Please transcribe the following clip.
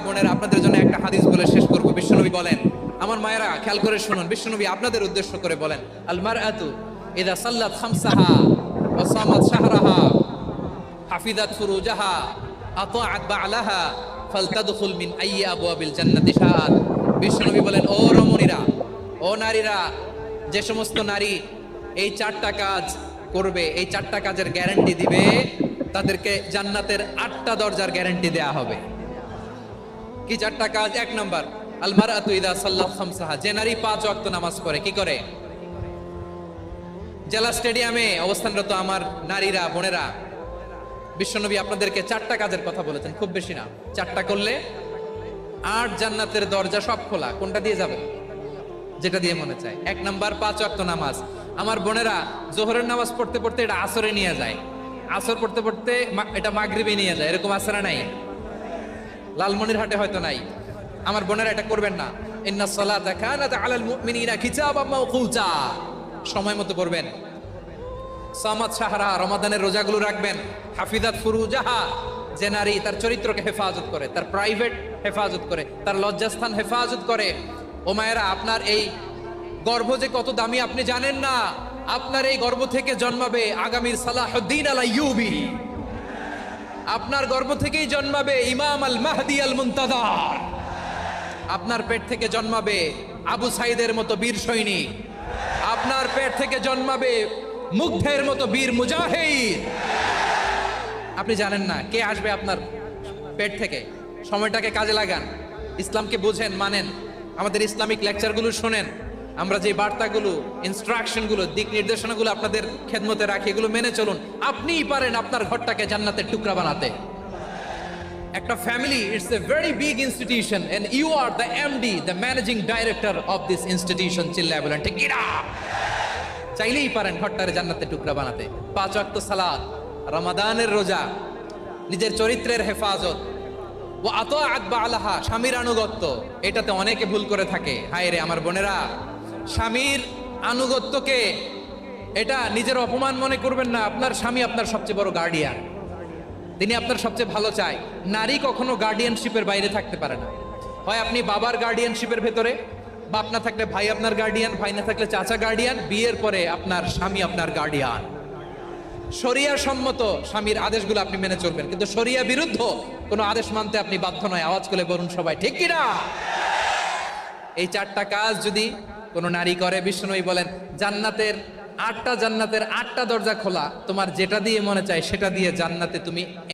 বোনেরা, আপনাদের জন্য একটা হাদিস বলে শেষ করব। বিশ্বনবী বলেন, আমার মায়েরা খেয়াল করে শুনুন, বিশ্বনবী আপনাদের উদ্দেশ্য করে বলেন, আল মারআতু ইযা সাল্লাত খামসাহা ওয়া সামাত শাহরাহা হাফিজাত ফুরুজাহা আতাআত বা'লাহা ফালতাদখুল মিন আইয়ি আবওয়াবিল জান্নাতি শাআত। বিশ্বনবী বলেন, ও রমণীরা, ও নারীরা, যে সমস্ত নারী এই চারটা কাজ করবে, এই চারটা কাজের গ্যারান্টি দিবে, তাদেরকে জান্নাতের 8টা দরজার গ্যারান্টি দেয়া হবে। কি চারটা কাজ? এক নাম্বার, আল মারআতু ইযা সাল্লাত খামসাহা, যে নারী 5 ওয়াক্ত নামাজ পড়ে। কি করে? জেলা স্টেডিয়ামে অবস্থানরত আমার নারীরা, বোনেরা, বিশ্বনবী আপনাদেরকে চারটা কাজের কথা বলেছেন, খুব বেশি না। চারটা করলে 8 জান্নাতের দরজা সব খোলা। কোনটা দিয়ে যাবে? যেটা দিয়ে মনে চায়। এক নাম্বার, 5 ওয়াক্ত নামাজ। আমার বোনেরা জোহরের নামাজ পড়তে পড়তে এটা আসরে নিয়ে যায়, আসর পড়তে পড়তে এটা মাগরিবে নিয়ে যায়। এরকম আসরা নাই? লালমনিরহাটে হয়তো নাই। আমার বোনেরা এটা করবেন না। ইন্নাস সালাতা কানাত আলাল মুমিনিনা কিতাবাম মাওকুতা, সময় মতো পড়বেন। সামাত শাহরা, রমাদানের রোজাগুলো রাখবেন। হাফিজাত ফুরুজাহা, যে নারী তার চরিত্রকে হেফাজত করে, তার প্রাইভেট হেফাজত করে, তার লজ্জাস্থান হেফাজত করে। ও মায়েরা, আপনার এই গর্ভ যে কত দামি আপনি জানেন না। আপনার এই গর্ভ থেকে জন্মাবে আগামীর সালাহুদ্দিন আল আইয়ুবী। আপনার গর্ভ থেকেই জন্মাবে ইমাম আল মাহদি আল মুনতাজার। আপনার পেট থেকে জন্মাবে আবু সাইদের মতো বীর সৈনিক। আপনার পেট থেকে জন্মাবে মুগ্ধের মতো বীর মুজাহিদ। আপনি জানেন না কে আসবে আপনার পেট থেকে। সময়টাকে কাজে লাগান, ইসলামকে বুঝেন, মানেন, আমাদের ইসলামিক লেকচারগুলো শোনেন। আমরা যে বার্তাগুলো, ইনস্ট্রাকশনগুলো, দিক নির্দেশনাগুলো আপনাদের খেদমতে রাখি, এগুলো মেনে চলুন। আপনিই পারেন আপনার ঘরটাকে জান্নাতের টুকরা বানাতে। একটা family, it's a very big institution and you are the MD, the managing director of this institution. চিল্লায় বলেন ঠিক কিনা? চাইলেই পারেন ঘরটারে জান্নাতের টুকরা বানাতে। 5 ওয়াক্ত সালাত, রমাদানের রোজা, নিজের চরিত্রের হেফাজত, ও আতাআত বা'লাহা, স্বামীর আনুগত্য। এটাতে অনেকে ভুল করে থাকে। হায় রে আমার বোনেরা, স্বামীর আনুগত্যকে এটা নিজের অপমান মনে করবেন না। আপনার স্বামী আপনার সবচেয়ে বড় গার্ডিয়ান, তিনি আপনার সবচেয়ে ভালো চায়। নারী কখনো গার্ডিয়ানশিপের বাইরে থাকতে পারে না। হয় আপনি বাবার গার্ডিয়ানশিপের ভেতরে, বাপ না থাকলে ভাই আপনার গার্ডিয়ান, ভাই না থাকলে চাচা গার্ডিয়ান, বিয়ের পরে আপনার স্বামী আপনার গার্ডিয়ান। শরিয়া সম্মত স্বামীর আদেশগুলো আপনি মেনে চলবেন, কিন্তু শরিয়া বিরুদ্ধ কোনো আদেশ মানতে আপনি বাধ্য নয়। আওয়াজ করে বলুন সবাই ঠিক কিনা? এই চারটা কাজ যদি কোনো নারী করে, বিশ্বনবী বলেন জান্নাতের 8টা দরজা খোলা। তোমার যেটা দিয়ে মনে চায় সেটা দিয়ে জান্নাতে তুমি